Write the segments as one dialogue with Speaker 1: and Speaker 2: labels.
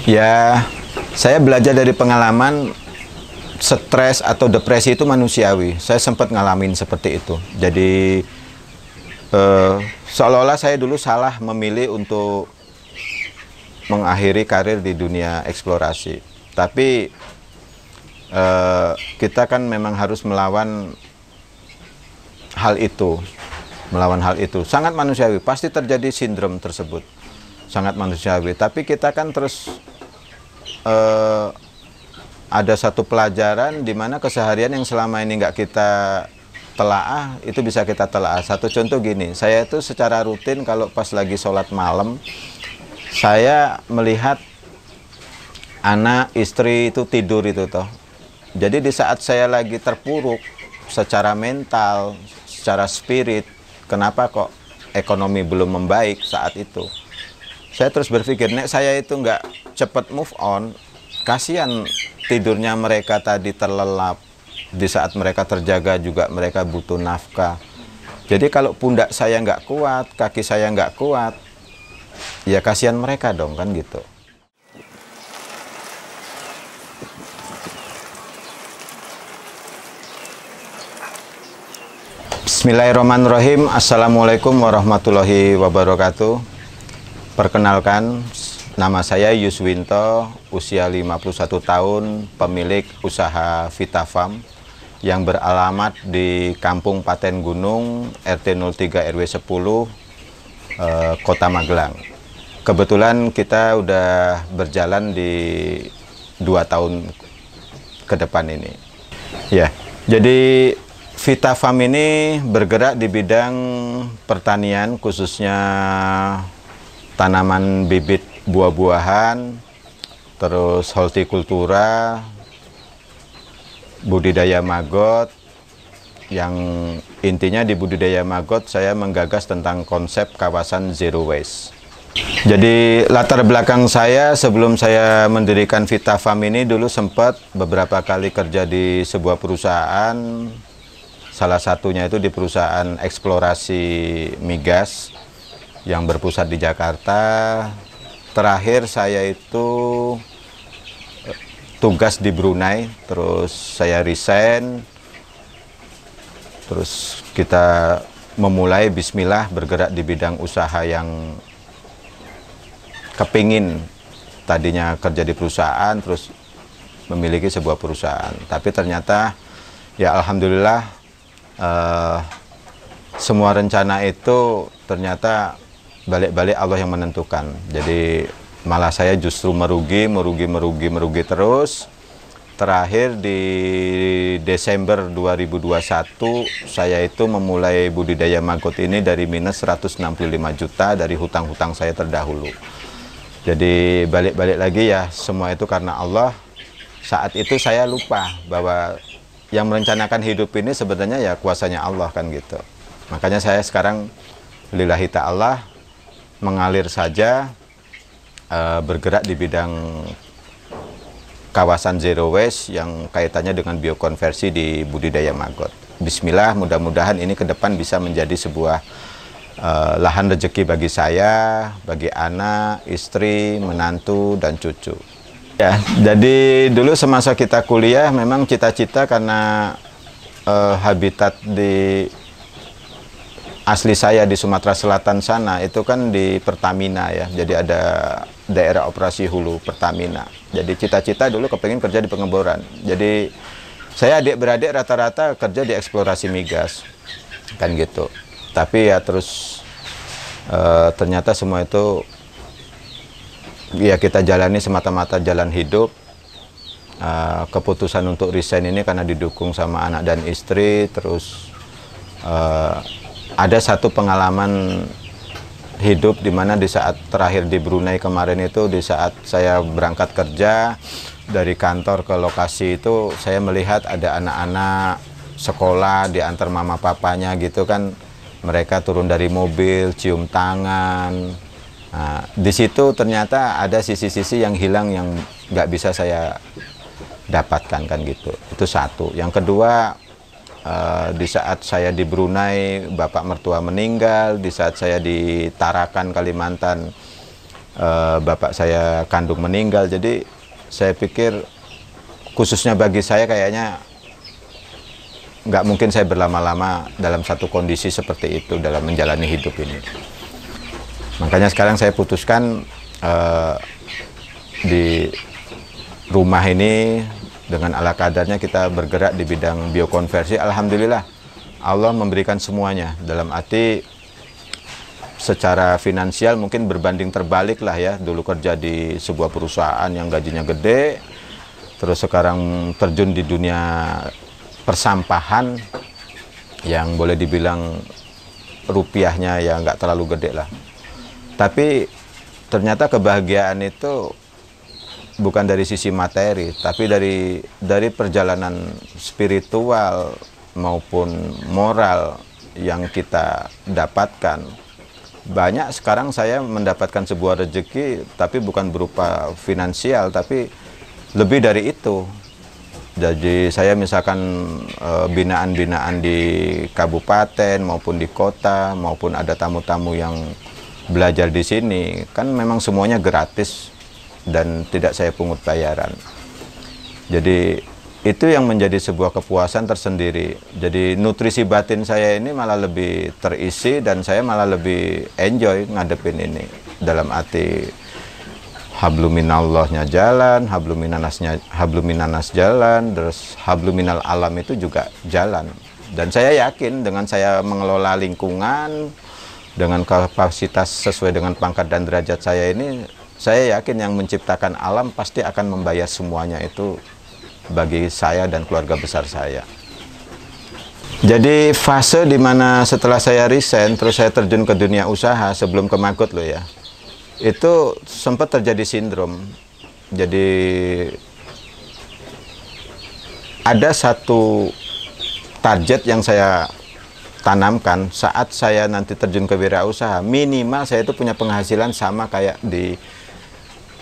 Speaker 1: Ya, saya belajar dari pengalaman. Stres atau depresi itu manusiawi. Saya sempat ngalamin seperti itu. Jadi seolah-olah saya dulu salah memilih untuk mengakhiri karir di dunia eksplorasi. Tapi kita kan memang harus melawan hal itu. Melawan hal itu. Sangat manusiawi. Pasti terjadi sindrom tersebut. Sangat manusiawi. Tapi kita kan terus ada satu pelajaran di mana keseharian yang selama ini nggak kita telaah, itu bisa kita telaah. Satu contoh gini, saya itu secara rutin kalau pas lagi sholat malam, saya melihat anak, istri itu tidur itu toh. Jadi di saat saya lagi terpuruk secara mental, secara spirit, kenapa kok ekonomi belum membaik saat itu? Saya terus berpikir, nek saya itu nggak cepat move on, kasihan tidurnya mereka tadi terlelap. Di saat mereka terjaga juga mereka butuh nafkah. Jadi kalau pundak saya nggak kuat, kaki saya nggak kuat, ya kasihan mereka dong kan gitu. Bismillahirrahmanirrahim. Assalamualaikum warahmatullahi wabarakatuh. Perkenalkan, nama saya Yuswinto, usia 51 tahun, pemilik usaha Vita Farm yang beralamat di Kampung Paten Gunung, RT 03 RW 10, Kota Magelang. Kebetulan kita udah berjalan di 2 tahun ke depan ini. Ya, jadi Vita Farm ini bergerak di bidang pertanian, khususnya tanaman bibit buah-buahan, terus hortikultura, budidaya maggot. Yang intinya di budidaya maggot saya menggagas tentang konsep kawasan zero waste. Jadi latar belakang saya sebelum saya mendirikan Vita Farm ini, dulu sempat beberapa kali kerja di sebuah perusahaan. Salah satunya itu di perusahaan eksplorasi migas yang berpusat di Jakarta. Terakhir saya itu tugas di Brunei, terus saya resign, terus kita memulai bismillah bergerak di bidang usaha yang kepingin tadinya kerja di perusahaan, terus memiliki sebuah perusahaan. Tapi ternyata ya alhamdulillah semua rencana itu ternyata balik-balik Allah yang menentukan. Jadi malah saya justru merugi terus. Terakhir di Desember 2021 saya itu memulai budidaya maggot ini dari minus 165 juta dari hutang-hutang saya terdahulu. Jadi balik-balik lagi ya, semua itu karena Allah. Saat itu saya lupa bahwa yang merencanakan hidup ini sebenarnya ya kuasanya Allah kan gitu. Makanya saya sekarang lillahi ta'ala mengalir saja, bergerak di bidang kawasan zero waste yang kaitannya dengan biokonversi di budidaya maggot. Bismillah, mudah-mudahan ini ke depan bisa menjadi sebuah lahan rezeki bagi saya, bagi anak, istri, menantu, dan cucu. Ya, jadi dulu semasa kita kuliah memang cita-cita karena habitat di asli saya di Sumatera Selatan sana itu kan di Pertamina ya. Jadi ada daerah operasi hulu Pertamina. Jadi cita-cita dulu kepengen kerja di pengeboran. Jadi saya adik-beradik rata-rata kerja di eksplorasi migas kan gitu. Tapi ya terus ternyata semua itu ya kita jalani semata-mata jalan hidup. Keputusan untuk resign ini karena didukung sama anak dan istri. Terus ada satu pengalaman hidup di mana di saat terakhir di Brunei kemarin itu, di saat saya berangkat kerja dari kantor ke lokasi itu, saya melihat ada anak-anak sekolah diantar mama papanya gitu kan, mereka turun dari mobil, cium tangan. Nah, di situ ternyata ada sisi-sisi yang hilang yang nggak bisa saya dapatkan kan gitu. Itu satu. Yang kedua, di saat saya di Brunei, bapak mertua meninggal. Di saat saya di Tarakan, Kalimantan, bapak saya kandung meninggal. Jadi saya pikir khususnya bagi saya kayaknya nggak mungkin saya berlama-lama dalam satu kondisi seperti itu dalam menjalani hidup ini. Makanya sekarang saya putuskan di rumah ini dengan ala kadarnya kita bergerak di bidang biokonversi. Alhamdulillah Allah memberikan semuanya, dalam arti secara finansial mungkin berbanding terbalik lah ya. Dulu kerja di sebuah perusahaan yang gajinya gede, terus sekarang terjun di dunia persampahan yang boleh dibilang rupiahnya ya nggak terlalu gede lah. Tapi ternyata kebahagiaan itu bukan dari sisi materi, tapi dari perjalanan spiritual maupun moral yang kita dapatkan. Banyak sekarang saya mendapatkan sebuah rezeki, tapi bukan berupa finansial, tapi lebih dari itu. Jadi saya misalkan binaan-binaan di kabupaten maupun di kota, maupun ada tamu-tamu yang belajar di sini, kan memang semuanya gratis dan tidak saya pungut bayaran. Jadi itu yang menjadi sebuah kepuasan tersendiri. Jadi nutrisi batin saya ini malah lebih terisi dan saya malah lebih enjoy ngadepin ini. Dalam arti habluminallahnya jalan, habluminanas jalan, terus habluminal alam itu juga jalan. Dan saya yakin dengan saya mengelola lingkungan dengan kapasitas sesuai dengan pangkat dan derajat saya ini, saya yakin yang menciptakan alam pasti akan membayar semuanya itu bagi saya dan keluarga besar saya. Jadi fase dimana setelah saya resign, terus saya terjun ke dunia usaha sebelum ke Maggot loh ya, itu sempat terjadi sindrom. Jadi ada satu target yang saya tanamkan saat saya nanti terjun ke wirausaha, minimal saya itu punya penghasilan sama kayak di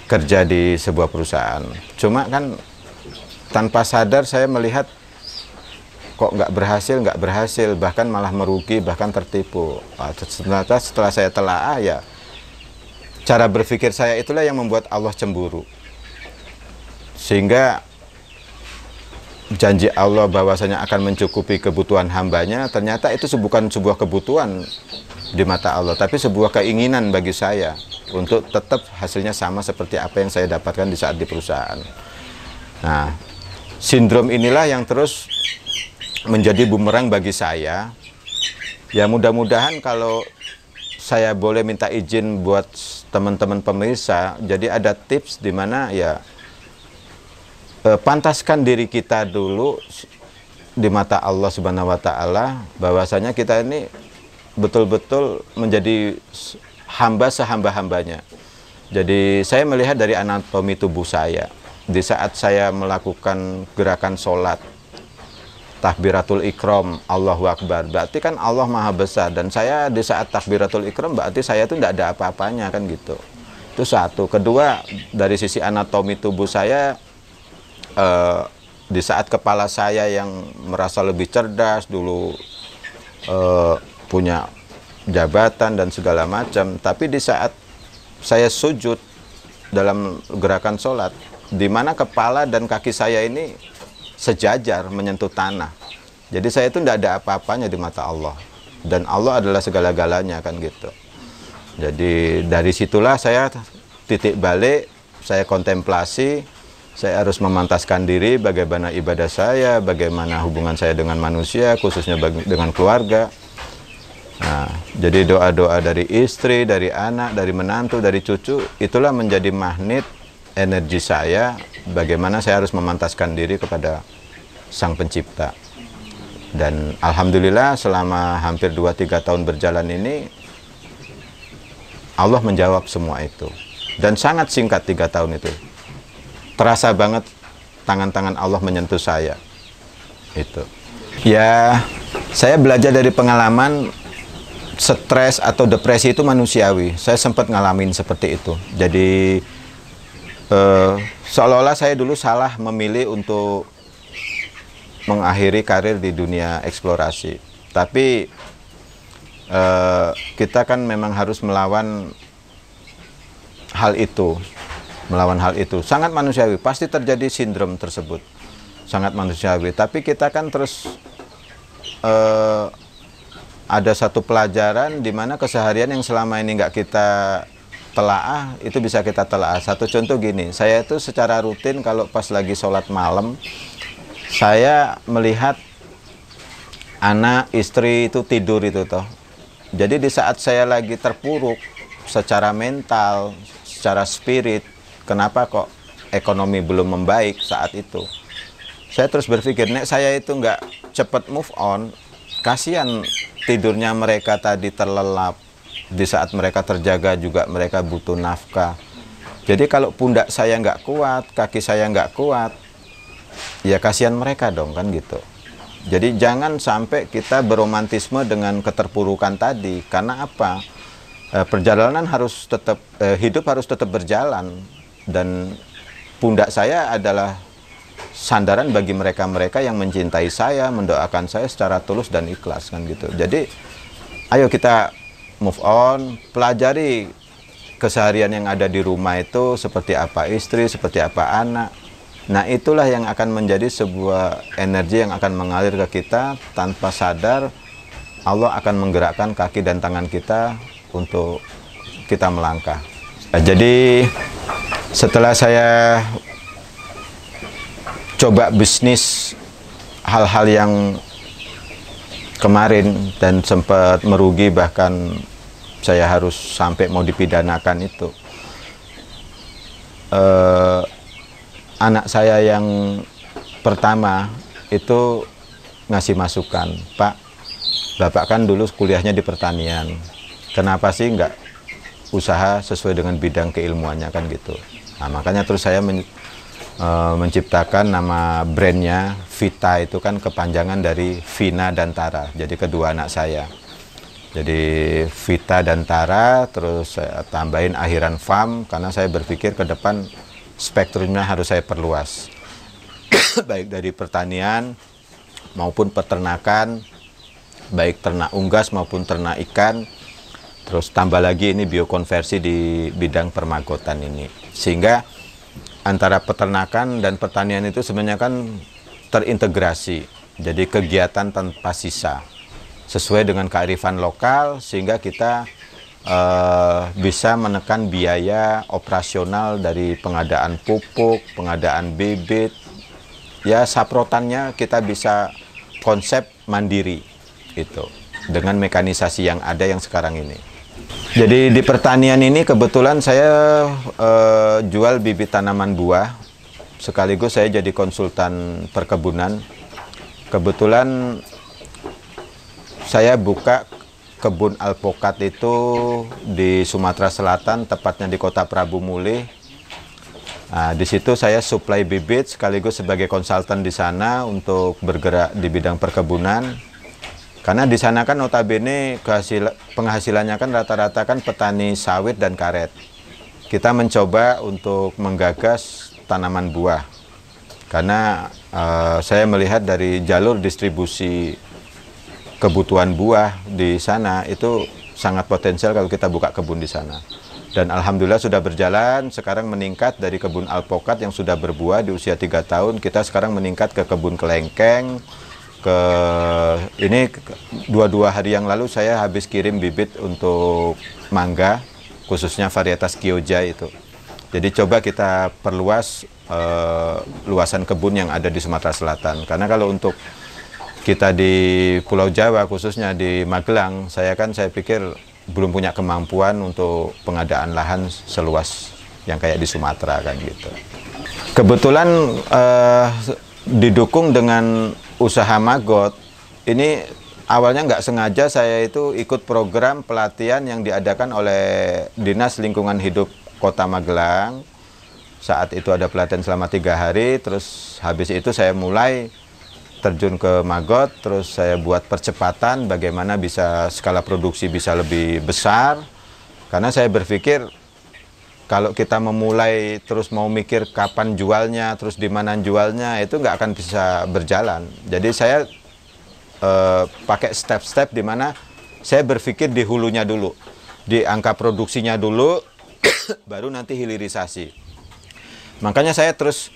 Speaker 1: kerja di sebuah perusahaan. Cuma kan tanpa sadar saya melihat kok nggak berhasil, bahkan malah merugi, bahkan tertipu. Ternyata setelah saya telaah ya, cara berpikir saya itulah yang membuat Allah cemburu. Sehingga janji Allah bahwasanya akan mencukupi kebutuhan hambanya, ternyata itu bukan sebuah kebutuhan di mata Allah, tapi sebuah keinginan bagi saya untuk tetap hasilnya sama seperti apa yang saya dapatkan di saat di perusahaan. Nah, sindrom inilah yang terus menjadi bumerang bagi saya. Ya mudah-mudahan kalau saya boleh minta izin buat teman-teman pemirsa, jadi ada tips di mana ya pantaskan diri kita dulu di mata Allah Subhanahu wa Ta'ala, bahwasanya kita ini betul-betul menjadi hamba sehamba-hambanya. Jadi saya melihat dari anatomi tubuh saya, di saat saya melakukan gerakan sholat, takbiratul ikram, Allahu Akbar, berarti kan Allah Maha Besar, dan saya di saat takbiratul ikram berarti saya itu tidak ada apa-apanya kan gitu. Itu satu. Kedua, dari sisi anatomi tubuh saya, di saat kepala saya yang merasa lebih cerdas dulu, punya jabatan dan segala macam, tapi di saat saya sujud dalam gerakan sholat, di mana kepala dan kaki saya ini sejajar menyentuh tanah, jadi saya itu tidak ada apa-apanya di mata Allah, dan Allah adalah segala-galanya kan gitu. Jadi dari situlah saya titik balik, saya kontemplasi. Saya harus memantaskan diri bagaimana ibadah saya, bagaimana hubungan saya dengan manusia, khususnya dengan keluarga. Nah, jadi doa-doa dari istri, dari anak, dari menantu, dari cucu, itulah menjadi magnet energi saya, bagaimana saya harus memantaskan diri kepada Sang Pencipta. Dan Alhamdulillah selama hampir 2-3 tahun berjalan ini, Allah menjawab semua itu. Dan sangat singkat 3 tahun itu. Terasa banget tangan-tangan Allah menyentuh saya. Itu. Ya, saya belajar dari pengalaman, stres atau depresi itu manusiawi. Saya sempat ngalamin seperti itu. Jadi seolah-olah saya dulu salah memilih untuk mengakhiri karir di dunia eksplorasi. Tapi kita kan memang harus melawan hal itu, sangat manusiawi. Pasti terjadi sindrom tersebut, sangat manusiawi. Tapi kita kan terus ada satu pelajaran di mana keseharian yang selama ini nggak kita telaah, itu bisa kita telaah. Satu contoh gini, saya itu secara rutin kalau pas lagi sholat malam, saya melihat anak, istri itu tidur itu toh. Jadi di saat saya lagi terpuruk secara mental, secara spirit, kenapa kok ekonomi belum membaik saat itu? Saya terus berpikir, nek saya itu nggak cepat move on, kasihan tidurnya mereka tadi terlelap. Di saat mereka terjaga juga mereka butuh nafkah. Jadi kalau pundak saya nggak kuat, kaki saya nggak kuat, ya kasihan mereka dong kan gitu. Jadi jangan sampai kita beromantisme dengan keterpurukan tadi. Karena apa? Perjalanan harus tetap, hidup harus tetap berjalan. Dan pundak saya adalah sandaran bagi mereka-mereka yang mencintai saya, mendoakan saya secara tulus dan ikhlas kan gitu. Jadi ayo kita move on, pelajari keseharian yang ada di rumah itu seperti apa istri, seperti apa anak. Nah itulah yang akan menjadi sebuah energi yang akan mengalir ke kita tanpa sadar. Allah akan menggerakkan kaki dan tangan kita untuk kita melangkah. Jadi setelah saya coba bisnis hal-hal yang kemarin dan sempat merugi, bahkan saya harus sampai mau dipidanakan itu. Anak saya yang pertama itu ngasih masukan, Pak, Bapak kan dulu kuliahnya di pertanian, kenapa sih nggak usaha sesuai dengan bidang keilmuannya kan gitu. Nah makanya terus saya menciptakan nama brandnya Vita, itu kan kepanjangan dari Vina dan Tara, jadi kedua anak saya. Jadi Vita dan Tara, terus saya tambahin akhiran farm karena saya berpikir ke depan spektrumnya harus saya perluas. Baik dari pertanian maupun peternakan, baik ternak unggas maupun ternak ikan. Terus tambah lagi ini biokonversi di bidang permagotan ini. Sehingga antara peternakan dan pertanian itu sebenarnya kan terintegrasi. Jadi kegiatan tanpa sisa. Sesuai dengan kearifan lokal sehingga kita bisa menekan biaya operasional dari pengadaan pupuk, pengadaan bibit, ya saprotannya kita bisa konsep mandiri itu dengan mekanisasi yang ada yang sekarang ini. Jadi di pertanian ini kebetulan saya jual bibit tanaman buah, sekaligus saya jadi konsultan perkebunan. Kebetulan saya buka kebun alpokat itu di Sumatera Selatan, tepatnya di Kota Prabu Mulih. Nah, di situ saya supply bibit sekaligus sebagai konsultan di sana untuk bergerak di bidang perkebunan. Karena di sana kan notabene penghasilannya kan rata-rata kan petani sawit dan karet. Kita mencoba untuk menggagas tanaman buah. Karena saya melihat dari jalur distribusi kebutuhan buah di sana itu sangat potensial kalau kita buka kebun di sana. Dan alhamdulillah sudah berjalan, sekarang meningkat dari kebun alpokat yang sudah berbuah di usia 3 tahun, kita sekarang meningkat ke kebun kelengkeng. Ini 2 hari yang lalu saya habis kirim bibit untuk mangga, khususnya varietas Kyoja itu. Jadi coba kita perluas luasan kebun yang ada di Sumatera Selatan. Karena kalau untuk kita di Pulau Jawa, khususnya di Magelang, saya pikir belum punya kemampuan untuk pengadaan lahan seluas yang kayak di Sumatera kan gitu. Kebetulan didukung dengan usaha Magot, ini awalnya nggak sengaja saya itu ikut program pelatihan yang diadakan oleh Dinas Lingkungan Hidup Kota Magelang. Saat itu ada pelatihan selama 3 hari, terus habis itu saya mulai terjun ke Magot, terus saya buat percepatan bagaimana bisa skala produksi bisa lebih besar. Karena saya berpikir kalau kita memulai terus mau mikir kapan jualnya, terus di mana jualnya, itu nggak akan bisa berjalan. Jadi saya pakai step-step di mana saya berpikir di hulunya dulu, di angka produksinya dulu, baru nanti hilirisasi. Makanya saya terus,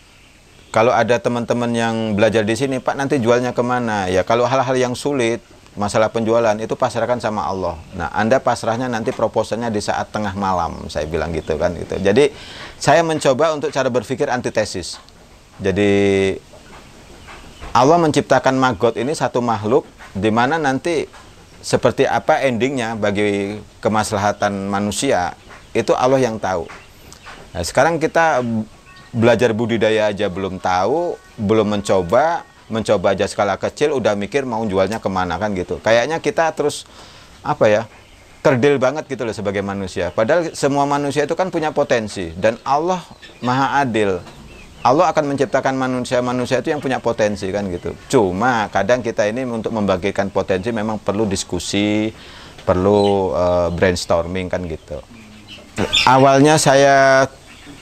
Speaker 1: kalau ada teman-teman yang belajar di sini, Pak nanti jualnya kemana? Ya kalau hal-hal yang sulit, masalah penjualan itu pasrahkan sama Allah. Nah, Anda pasrahnya nanti proposalnya di saat tengah malam, saya bilang gitu kan gitu. Jadi saya mencoba untuk cara berpikir antitesis. Jadi Allah menciptakan maggot ini satu makhluk di mana nanti seperti apa endingnya bagi kemaslahatan manusia itu Allah yang tahu. Nah, sekarang kita belajar budidaya aja belum tahu, belum mencoba aja skala kecil udah mikir mau jualnya kemana kan gitu. Kayaknya kita terus apa ya, kerdil banget gitu loh sebagai manusia. Padahal semua manusia itu kan punya potensi dan Allah maha adil. Allah akan menciptakan manusia itu yang punya potensi kan gitu. Cuma kadang kita ini untuk membagikan potensi memang perlu diskusi, perlu brainstorming kan gitu. Awalnya saya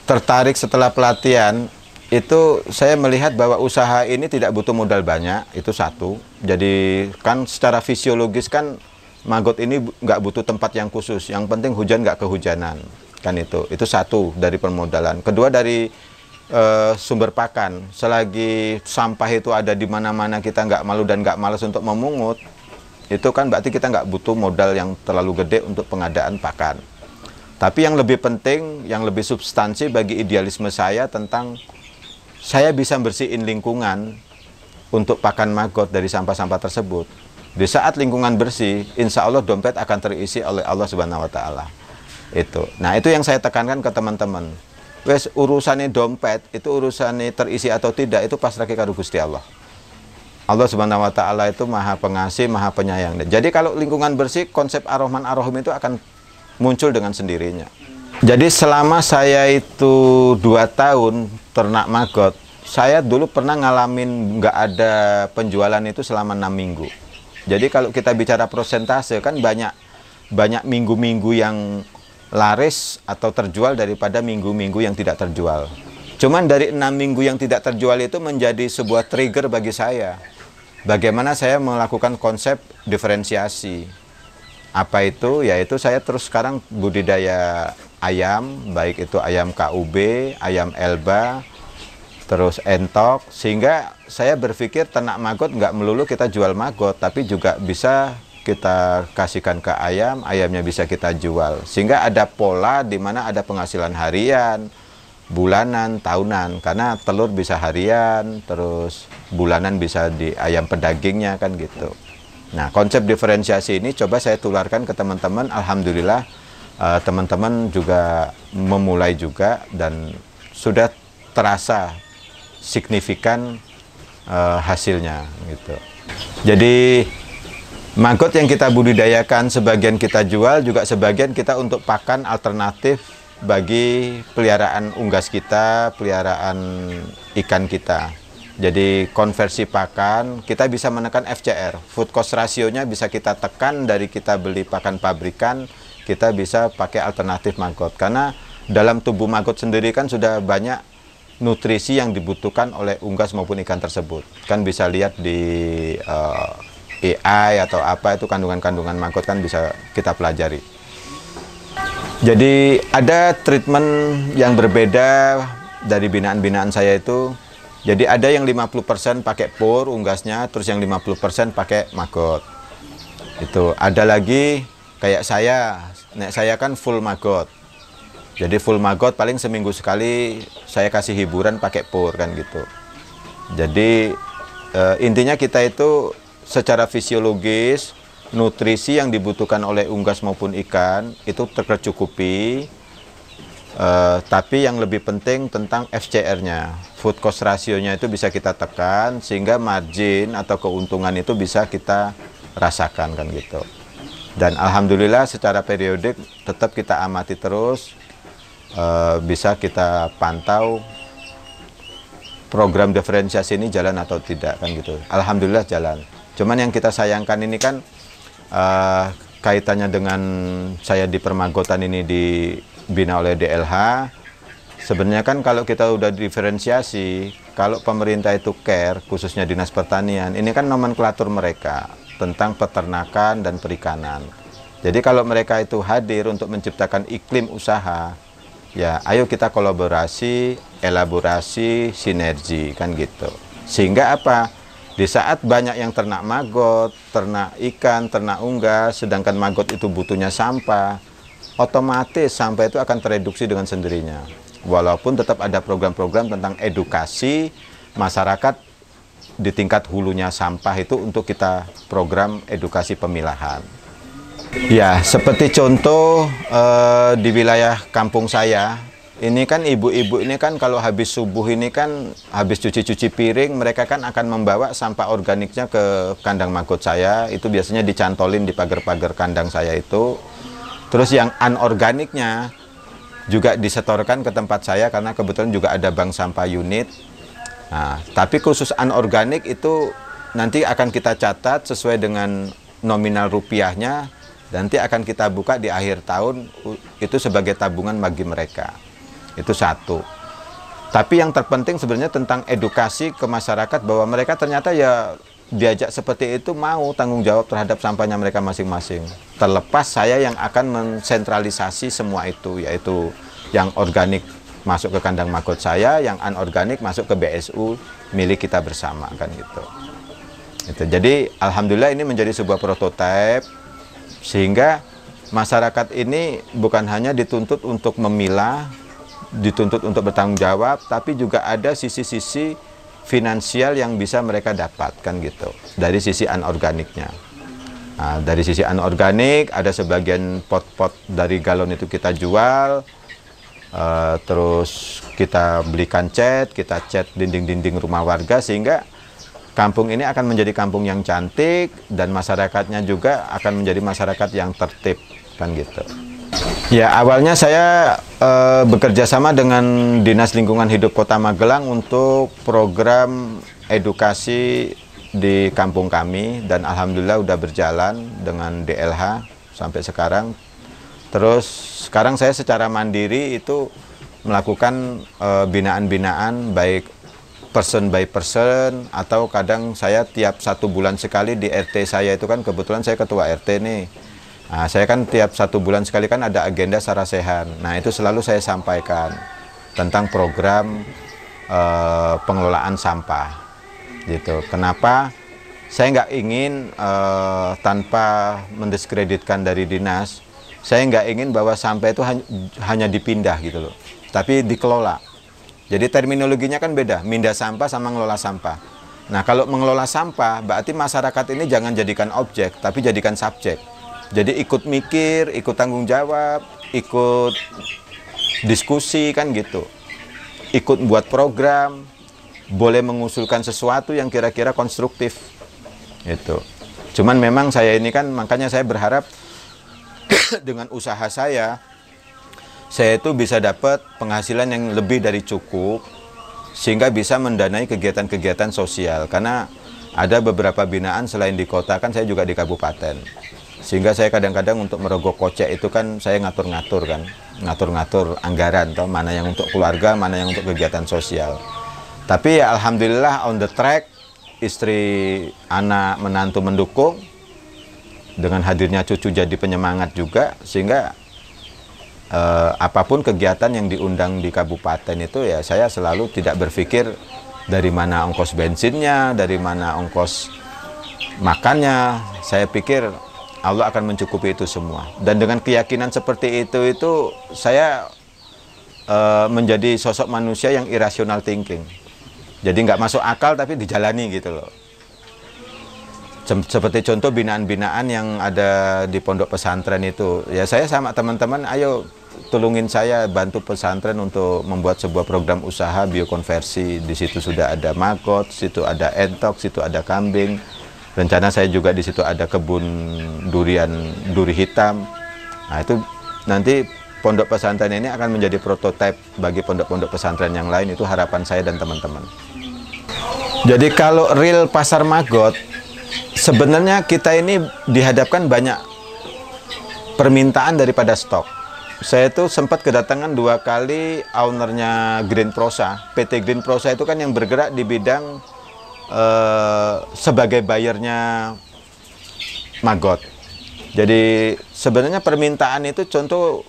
Speaker 1: tertarik setelah pelatihan, itu saya melihat bahwa usaha ini tidak butuh modal banyak, itu satu. Jadi kan secara fisiologis kan maggot ini nggak butuh tempat yang khusus. Yang penting hujan nggak kehujanan kan itu satu dari permodalan. Kedua dari sumber pakan. Selagi sampah itu ada di mana-mana, kita nggak malu dan nggak malas untuk memungut, itu kan berarti kita nggak butuh modal yang terlalu gede untuk pengadaan pakan. Tapi yang lebih penting, yang lebih substansi bagi idealisme saya tentang saya bisa bersihin lingkungan untuk pakan maggot dari sampah-sampah tersebut. Di saat lingkungan bersih, insya Allah dompet akan terisi oleh Allah Subhanahu Wa Taala. Itu. Nah itu yang saya tekankan ke teman-teman. Wes urusannya dompet, itu urusannya terisi atau tidak, itu pasrah karo Gusti Allah. Allah Subhanahu Wa Taala itu maha pengasih, maha penyayang. Jadi kalau lingkungan bersih, konsep Ar-Rahman Ar-Rahim itu akan muncul dengan sendirinya. Jadi selama saya itu 2 tahun ternak maggot, saya dulu pernah ngalamin nggak ada penjualan itu selama 6 minggu. Jadi kalau kita bicara persentase kan banyak minggu-minggu yang laris atau terjual daripada minggu-minggu yang tidak terjual. Cuman dari 6 minggu yang tidak terjual itu menjadi sebuah trigger bagi saya. Bagaimana saya melakukan konsep diferensiasi. Apa itu? Yaitu saya terus sekarang budidaya ayam, baik itu ayam KUB, ayam Elba, terus entok. Sehingga saya berpikir ternak maggot nggak melulu kita jual maggot, tapi juga bisa kita kasihkan ke ayam, ayamnya bisa kita jual. Sehingga ada pola di mana ada penghasilan harian, bulanan, tahunan. Karena telur bisa harian, terus bulanan bisa di ayam pedagingnya kan gitu. Nah, konsep diferensiasi ini coba saya tularkan ke teman-teman. Alhamdulillah teman-teman juga memulai juga dan sudah terasa signifikan hasilnya gitu. Jadi maggot yang kita budidayakan, sebagian kita jual, juga sebagian kita untuk pakan alternatif bagi peliharaan unggas kita, peliharaan ikan kita. Jadi konversi pakan, kita bisa menekan FCR, food cost ratio-nya bisa kita tekan dari kita beli pakan pabrikan, kita bisa pakai alternatif maggot. Karena dalam tubuh maggot sendiri kan sudah banyak nutrisi yang dibutuhkan oleh unggas maupun ikan tersebut. Kan bisa lihat di AI atau apa itu kandungan-kandungan maggot kan bisa kita pelajari. Jadi ada treatment yang berbeda dari binaan-binaan saya itu. Jadi ada yang 50% pakai pur unggasnya, terus yang 50% pakai maggot. Itu ada lagi kayak saya kan full maggot. Jadi full maggot paling seminggu sekali saya kasih hiburan pakai pur kan gitu. Jadi intinya kita itu secara fisiologis, nutrisi yang dibutuhkan oleh unggas maupun ikan itu tercukupi, tapi yang lebih penting tentang FCR-nya, food cost ratio-nya itu bisa kita tekan, sehingga margin atau keuntungan itu bisa kita rasakan kan gitu. Dan alhamdulillah secara periodik tetap kita amati terus, bisa kita pantau program diferensiasi ini jalan atau tidak kan gitu. Alhamdulillah jalan. Cuman yang kita sayangkan ini kan kaitannya dengan saya di permagotan ini dibina oleh DLH. Sebenarnya kan kalau kita udah diferensiasi, kalau pemerintah itu care, khususnya Dinas Pertanian, ini kan nomenklatur mereka tentang peternakan dan perikanan. Jadi kalau mereka itu hadir untuk menciptakan iklim usaha, ya ayo kita kolaborasi, elaborasi, sinergi, kan gitu. Sehingga apa? Di saat banyak yang ternak maggot, ternak ikan, ternak unggas, sedangkan maggot itu butuhnya sampah, otomatis sampah itu akan tereduksi dengan sendirinya. Walaupun tetap ada program-program tentang edukasi masyarakat di tingkat hulunya sampah itu untuk kita program edukasi pemilahan. Ya, seperti contoh di wilayah kampung saya, ini kan ibu-ibu ini kan kalau habis subuh ini kan habis cuci-cuci piring, mereka kan akan membawa sampah organiknya ke kandang maggot saya. Itu biasanya dicantolin di pagar-pagar kandang saya itu. Terus yang anorganiknya juga disetorkan ke tempat saya karena kebetulan juga ada bank sampah unit. Nah, tapi khusus anorganik itu nanti akan kita catat sesuai dengan nominal rupiahnya. Nanti akan kita buka di akhir tahun itu sebagai tabungan bagi mereka. Itu satu. Tapi yang terpenting sebenarnya tentang edukasi ke masyarakat bahwa mereka ternyata ya diajak seperti itu mau tanggung jawab terhadap sampahnya mereka masing-masing. Terlepas saya yang akan mensentralisasi semua itu, yaitu yang organik masuk ke kandang maggot saya, yang anorganik masuk ke BSU milik kita bersama, kan gitu. Jadi alhamdulillah ini menjadi sebuah prototipe sehingga masyarakat ini bukan hanya dituntut untuk memilah, dituntut untuk bertanggung jawab, tapi juga ada sisi-sisi finansial yang bisa mereka dapatkan gitu dari sisi anorganiknya. Nah, dari sisi anorganik ada sebagian pot-pot dari galon itu kita jual, terus kita belikan cat, kita cat dinding-dinding rumah warga sehingga kampung ini akan menjadi kampung yang cantik dan masyarakatnya juga akan menjadi masyarakat yang tertib, kan gitu. Ya, awalnya saya bekerja sama dengan Dinas Lingkungan Hidup Kota Magelang untuk program edukasi di kampung kami dan alhamdulillah udah berjalan dengan DLH sampai sekarang. Terus sekarang saya secara mandiri itu melakukan binaan-binaan baik person by person atau kadang saya tiap 1 bulan sekali di RT saya itu kan kebetulan saya ketua RT nih. Nah, saya kan tiap 1 bulan sekali kan ada agenda sarasehan. Nah, itu selalu saya sampaikan tentang program pengelolaan sampah. Gitu. Kenapa? Saya nggak ingin tanpa mendiskreditkan dari dinas, saya nggak ingin bahwa sampah itu hanya dipindah gitu loh, tapi dikelola. Jadi terminologinya kan beda, mindah sampah sama ngelola sampah. Nah, kalau mengelola sampah, berarti masyarakat ini jangan jadikan objek, tapi jadikan subjek. Jadi ikut mikir, ikut tanggung jawab, ikut diskusi kan gitu. Ikut buat program, boleh mengusulkan sesuatu yang kira-kira konstruktif. Itu. Cuman memang saya ini kan makanya saya berharap dengan usaha saya itu bisa dapat penghasilan yang lebih dari cukup sehingga bisa mendanai kegiatan-kegiatan sosial. Karena ada beberapa binaan selain di kota kan saya juga di kabupaten. Sehingga saya kadang-kadang untuk merogoh kocek itu kan saya ngatur-ngatur kan, ngatur-ngatur anggaran, toh, mana yang untuk keluarga, mana yang untuk kegiatan sosial. Tapi ya alhamdulillah on the track, istri, anak, menantu mendukung, dengan hadirnya cucu jadi penyemangat juga, sehingga apapun kegiatan yang diundang di kabupaten itu ya saya selalu tidak berpikir dari mana ongkos bensinnya, dari mana ongkos makannya, saya pikir Allah akan mencukupi itu semua. Dan dengan keyakinan seperti itu saya menjadi sosok manusia yang irrational thinking. Jadi nggak masuk akal tapi dijalani gitu loh. Seperti contoh binaan-binaan yang ada di pondok pesantren itu. Ya saya sama teman-teman, ayo tolongin saya bantu pesantren untuk membuat sebuah program usaha biokonversi. Di situ sudah ada maggot, situ ada entok, situ ada kambing. Rencana saya juga di situ ada kebun duri hitam. Nah, itu nanti pondok pesantren ini akan menjadi prototipe bagi pondok-pondok pesantren yang lain. Itu harapan saya dan teman-teman. Jadi kalau real pasar maggot, sebenarnya kita ini dihadapkan banyak permintaan daripada stok. Saya itu sempat kedatangan 2 kali ownernya Green Prosa. PT Green Prosa itu kan yang bergerak di bidang sebagai bayarnya maggot. Jadi sebenarnya permintaan itu contoh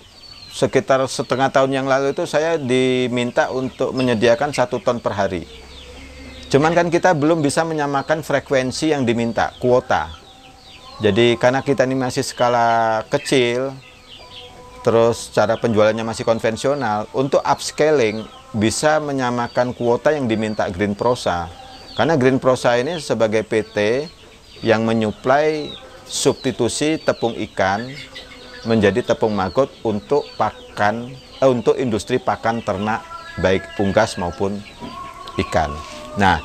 Speaker 1: sekitar setengah tahun yang lalu itu saya diminta untuk menyediakan 1 ton per hari. Cuman kan kita belum bisa menyamakan frekuensi yang diminta, kuota. Jadi karena kita ini masih skala kecil, terus cara penjualannya masih konvensional, untuk upscaling bisa menyamakan kuota yang diminta Green Prosa. Karena Green Prosa ini sebagai PT yang menyuplai substitusi tepung ikan menjadi tepung maggot untuk untuk industri pakan ternak baik unggas maupun ikan. Nah,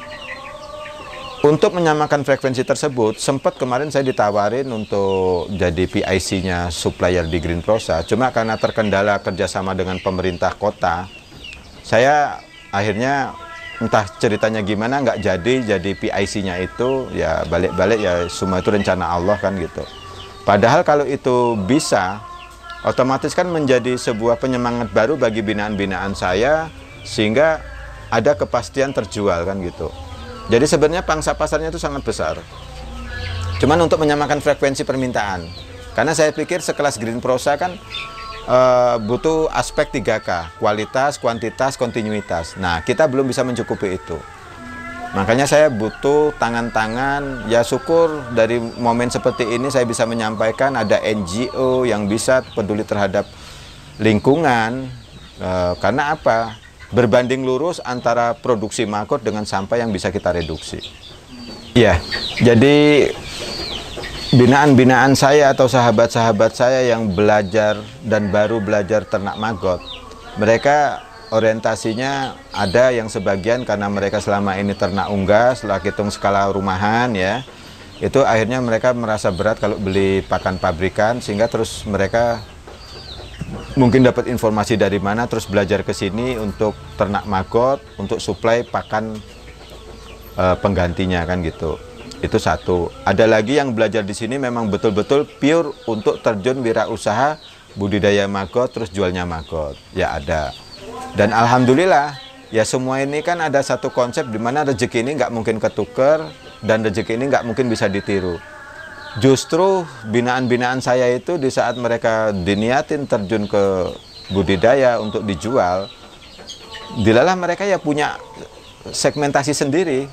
Speaker 1: untuk menyamakan frekuensi tersebut, sempat kemarin saya ditawarin untuk jadi PIC-nya supplier di Green Prosa. Cuma karena terkendala kerjasama dengan pemerintah kota, saya akhirnya entah ceritanya gimana nggak jadi PIC-nya itu. Ya balik-balik ya semua itu rencana Allah kan gitu. Padahal kalau itu bisa, otomatis kan menjadi sebuah penyemangat baru bagi binaan-binaan saya, sehingga ada kepastian terjual kan gitu. Jadi sebenarnya pangsa pasarnya itu sangat besar. Cuman untuk menyamakan frekuensi permintaan. Karena saya pikir sekelas Green Prosa kan butuh aspek 3K, kualitas, kuantitas, kontinuitas. Nah, kita belum bisa mencukupi itu. Makanya saya butuh tangan-tangan, ya syukur dari momen seperti ini saya bisa menyampaikan ada NGO yang bisa peduli terhadap lingkungan. Karena apa? Berbanding lurus antara produksi maggot dengan sampah yang bisa kita reduksi. Iya, jadi binaan-binaan saya atau sahabat-sahabat saya yang belajar dan baru belajar ternak maggot, mereka orientasinya ada yang sebagian karena mereka selama ini ternak unggas, lah hitung skala rumahan ya, itu akhirnya mereka merasa berat kalau beli pakan pabrikan, sehingga terus mereka mungkin dapat informasi dari mana, terus belajar ke sini untuk ternak maggot, untuk suplai pakan penggantinya kan gitu. Itu satu. Ada lagi yang belajar di sini memang betul-betul pure untuk terjun wirausaha budidaya maggot terus jualnya maggot. Ya ada. Dan alhamdulillah ya semua ini kan ada satu konsep di mana rezeki ini nggak mungkin ketuker dan rezeki ini nggak mungkin bisa ditiru. Justru binaan-binaan saya itu di saat mereka diniatin terjun ke budidaya untuk dijual, dilalah mereka ya punya segmentasi sendiri,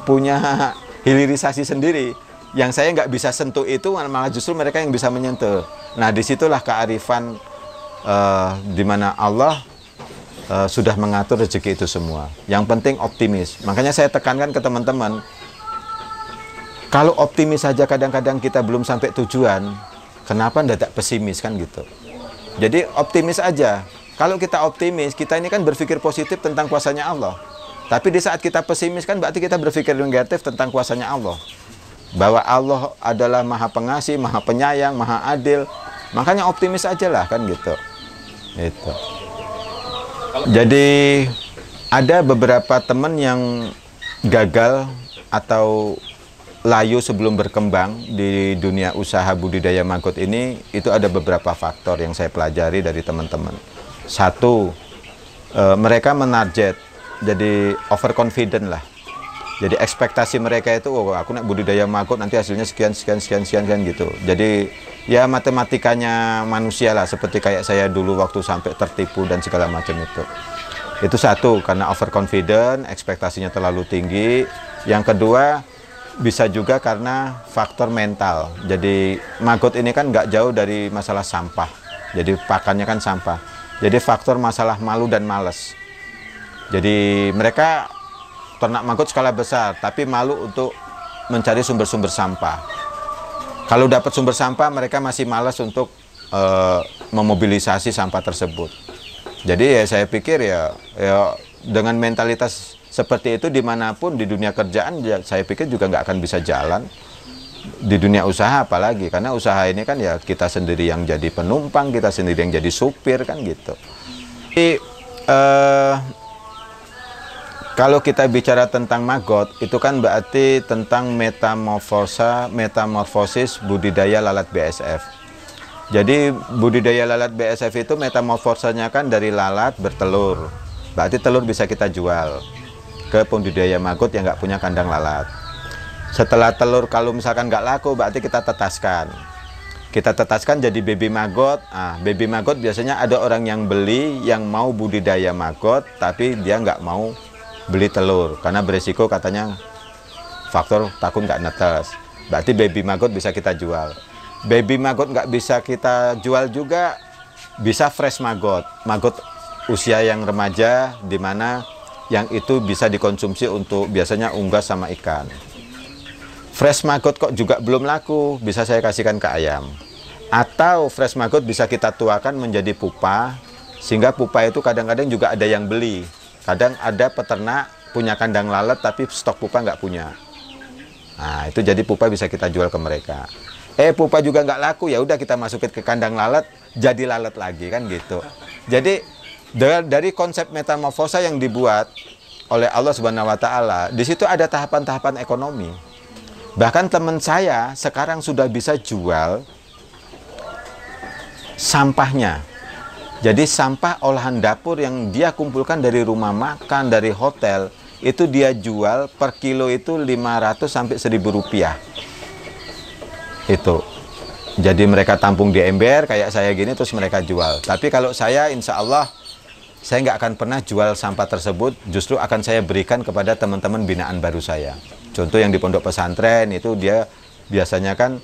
Speaker 1: punya hilirisasi sendiri. Yang saya nggak bisa sentuh itu malah justru mereka yang bisa menyentuh. Nah disitulah kearifan di mana Allah sudah mengatur rezeki itu semua. Yang penting optimis. Makanya saya tekankan ke teman-teman, kalau optimis saja kadang-kadang kita belum sampai tujuan, kenapa tidak pesimis kan gitu. Jadi optimis aja. Kalau kita optimis, kita ini kan berpikir positif tentang kuasanya Allah. Tapi di saat kita pesimis kan berarti kita berpikir negatif tentang kuasanya Allah. Bahwa Allah adalah maha pengasih, maha penyayang, maha adil. Makanya optimis aja lah kan gitu. Itu. Jadi ada beberapa teman yang gagal atau layu sebelum berkembang di dunia usaha budidaya maggot ini, itu ada beberapa faktor yang saya pelajari dari teman-teman. Satu, mereka menarget, jadi overconfident lah. Jadi ekspektasi mereka itu, oh aku nak budidaya maggot nanti hasilnya sekian gitu. Jadi ya matematikanya manusia lah, seperti kayak saya dulu waktu sampai tertipu dan segala macam itu. Itu satu, karena overconfident, ekspektasinya terlalu tinggi. Yang kedua, bisa juga karena faktor mental. Jadi maggot ini kan nggak jauh dari masalah sampah. Jadi pakannya kan sampah. Jadi faktor masalah malu dan malas. Jadi mereka ternak maggot skala besar, tapi malu untuk mencari sumber-sumber sampah. Kalau dapat sumber sampah, mereka masih malas untuk memobilisasi sampah tersebut. Jadi ya saya pikir ya dengan mentalitas seperti itu dimanapun di dunia kerjaan, ya, saya pikir juga nggak akan bisa jalan. Di dunia usaha apalagi, karena usaha ini kan ya kita sendiri yang jadi penumpang, kita sendiri yang jadi supir kan gitu. Jadi kalau kita bicara tentang maggot, itu kan berarti tentang metamorfosis budidaya lalat BASF. Jadi budidaya lalat BASF itu metamorfosanya kan dari lalat bertelur. Berarti telur bisa kita jual ke budidaya maggot yang nggak punya kandang lalat. Setelah telur kalau misalkan nggak laku, berarti kita tetaskan. kita tetaskan jadi baby maggot. Nah, baby maggot biasanya ada orang yang beli yang mau budidaya maggot, tapi dia nggak mau beli telur karena beresiko katanya faktor takut nggak netes. Berarti baby maggot bisa kita jual. Baby maggot nggak bisa kita jual juga, bisa fresh maggot, maggot usia yang remaja, di mana yang itu bisa dikonsumsi untuk biasanya unggas sama ikan. Fresh maggot kok juga belum laku, bisa saya kasihkan ke ayam. Atau fresh maggot bisa kita tuakan menjadi pupa, sehingga pupa itu kadang-kadang juga ada yang beli. Kadang ada peternak punya kandang lalat tapi stok pupa nggak punya. Nah, itu jadi pupa bisa kita jual ke mereka. Pupa juga nggak laku, ya udah kita masukin ke kandang lalat, jadi lalat lagi kan gitu. Jadi dari konsep metamorfosa yang dibuat oleh Allah Subhanahu wa Ta'ala, di situ ada tahapan-tahapan ekonomi. Bahkan teman saya sekarang sudah bisa jual sampahnya. Jadi sampah olahan dapur yang dia kumpulkan dari rumah makan, dari hotel, itu dia jual per kilo itu 500 sampai 1.000 rupiah. Itu. Jadi mereka tampung di ember kayak saya gini terus mereka jual. Tapi kalau saya insya Allah saya nggak akan pernah jual sampah tersebut, justru akan saya berikan kepada teman-teman binaan baru saya. Contoh yang di pondok pesantren itu dia biasanya kan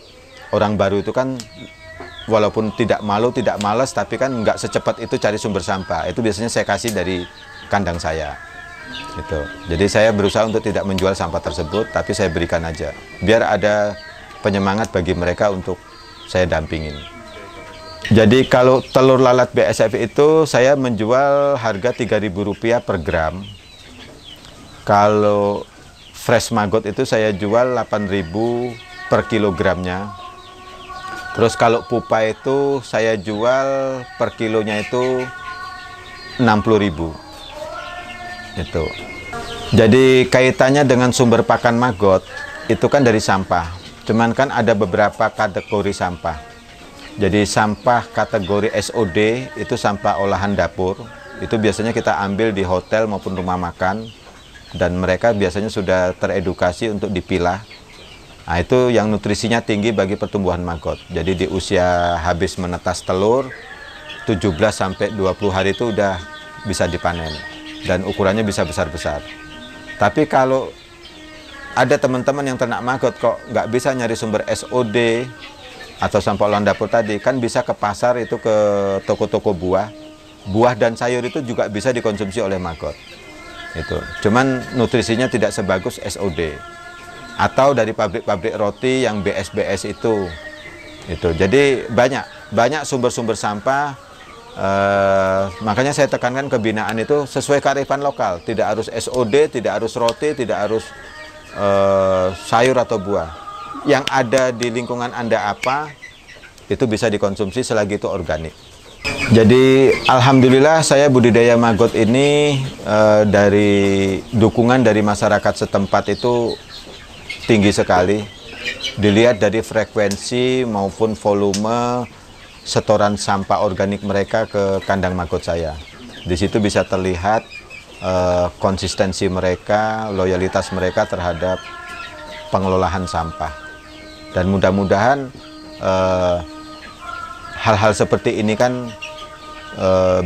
Speaker 1: orang baru itu kan walaupun tidak malu, tidak malas, tapi kan nggak secepat itu cari sumber sampah. Itu biasanya saya kasih dari kandang saya. Gitu. Jadi saya berusaha untuk tidak menjual sampah tersebut, tapi saya berikan aja. Biar ada penyemangat bagi mereka untuk saya dampingin. Jadi kalau telur lalat BSF itu saya menjual harga Rp3.000 per gram. Kalau fresh maggot itu saya jual 8.000 per kilogramnya. Terus kalau pupa itu saya jual per kilonya itu 60.000. Itu. Jadi kaitannya dengan sumber pakan maggot itu kan dari sampah. Cuman kan ada beberapa kategori sampah. Jadi sampah kategori SOD itu sampah olahan dapur. Itu biasanya kita ambil di hotel maupun rumah makan. Dan mereka biasanya sudah teredukasi untuk dipilah. Nah, itu yang nutrisinya tinggi bagi pertumbuhan maggot. Jadi di usia habis menetas telur, 17 sampai 20 hari itu udah bisa dipanen. Dan ukurannya bisa besar-besar. Tapi kalau ada teman-teman yang ternak maggot kok nggak bisa nyari sumber SOD atau sampah olahan dapur tadi, kan bisa ke pasar itu ke toko-toko buah. Buah dan sayur itu juga bisa dikonsumsi oleh maggot. Itu. Cuman nutrisinya tidak sebagus SOD. Atau dari pabrik-pabrik roti yang BS-BS itu. Jadi banyak sumber-sumber sampah. Makanya saya tekankan kebinaan itu sesuai kearifan lokal. Tidak harus SOD, tidak harus roti, tidak harus sayur atau buah. Yang ada di lingkungan Anda apa, itu bisa dikonsumsi selagi itu organik. Jadi alhamdulillah saya budidaya maggot ini dari dukungan dari masyarakat setempat itu tinggi sekali. Dilihat dari frekuensi maupun volume setoran sampah organik mereka ke kandang maggot saya. Di situ bisa terlihat konsistensi mereka, loyalitas mereka terhadap pengelolaan sampah. Dan mudah-mudahan hal-hal seperti ini kan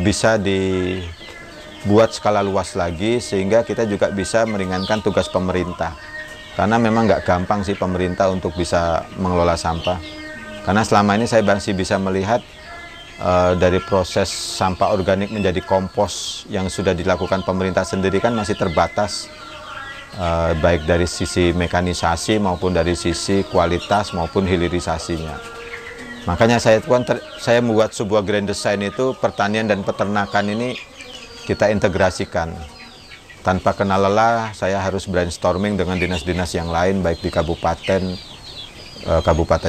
Speaker 1: bisa dibuat skala luas lagi sehingga kita juga bisa meringankan tugas pemerintah. Karena memang nggak gampang sih pemerintah untuk bisa mengelola sampah. Karena selama ini saya masih bisa melihat dari proses sampah organik menjadi kompos yang sudah dilakukan pemerintah sendiri kan masih terbatas. Baik dari sisi mekanisasi maupun dari sisi kualitas maupun hilirisasinya. Makanya saya membuat sebuah grand design itu pertanian dan peternakan ini kita integrasikan. Tanpa kenal lelah, saya harus brainstorming dengan dinas-dinas yang lain, baik di kabupaten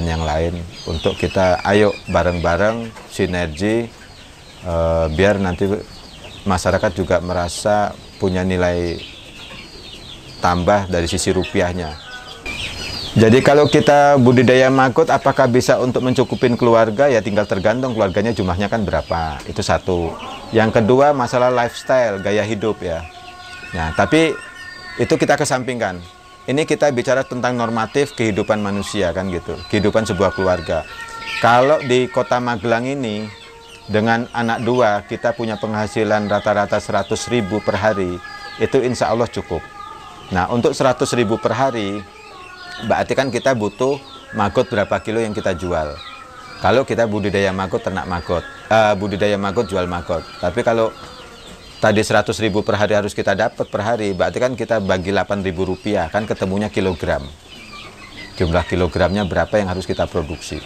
Speaker 1: yang lain, untuk kita ayo bareng-bareng sinergi, biar nanti masyarakat juga merasa punya nilai tambah dari sisi rupiahnya. Jadi kalau kita budidaya maggot, apakah bisa untuk mencukupin keluarga? Ya tinggal tergantung keluarganya jumlahnya kan berapa. Itu satu. Yang kedua masalah lifestyle, gaya hidup ya. Nah, tapi itu kita kesampingkan. Ini kita bicara tentang normatif kehidupan manusia kan gitu. Kehidupan sebuah keluarga. Kalau di Kota Magelang ini dengan anak 2 kita punya penghasilan rata-rata 100.000 per hari, itu insya Allah cukup. Nah, untuk 100.000 per hari berarti kan kita butuh maggot berapa kilo yang kita jual. Kalau kita budidaya maggot, ternak maggot, budidaya maggot jual maggot. Tapi kalau tadi 100.000 per hari harus kita dapat per hari, berarti kan kita bagi Rp8.000, kan ketemunya kilogram. Jumlah kilogramnya berapa yang harus kita produksi.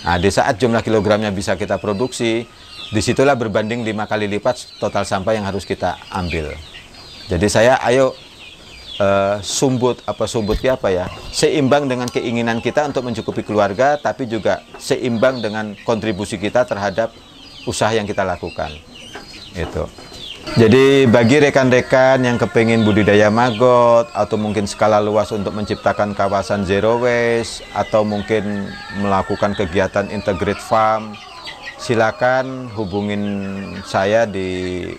Speaker 1: Nah, di saat jumlah kilogramnya bisa kita produksi, disitulah berbanding 5 kali lipat total sampah yang harus kita ambil. Jadi saya ayo sumbutnya apa ya, seimbang dengan keinginan kita untuk mencukupi keluarga, tapi juga seimbang dengan kontribusi kita terhadap usaha yang kita lakukan. Itu. Jadi bagi rekan-rekan yang kepengen budidaya maggot atau mungkin skala luas untuk menciptakan kawasan zero waste atau mungkin melakukan kegiatan integrate farm, silakan hubungin saya di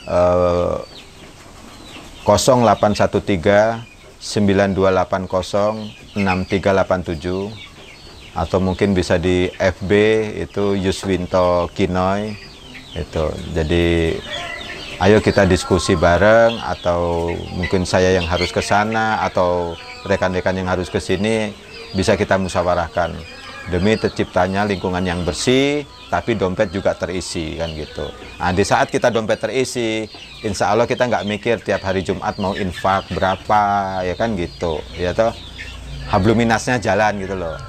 Speaker 1: 0813 9280 6387 atau mungkin bisa di FB itu Yuswinto Kinoy itu. Jadi ayo kita diskusi bareng, atau mungkin saya yang harus ke sana atau rekan-rekan yang harus ke sini, bisa kita musyawarahkan demi terciptanya lingkungan yang bersih tapi dompet juga terisi kan gitu. Nah, di saat kita dompet terisi, insya Allah kita nggak mikir tiap hari Jumat mau infak berapa ya kan gitu ya toh, habluminasnya jalan gitu loh.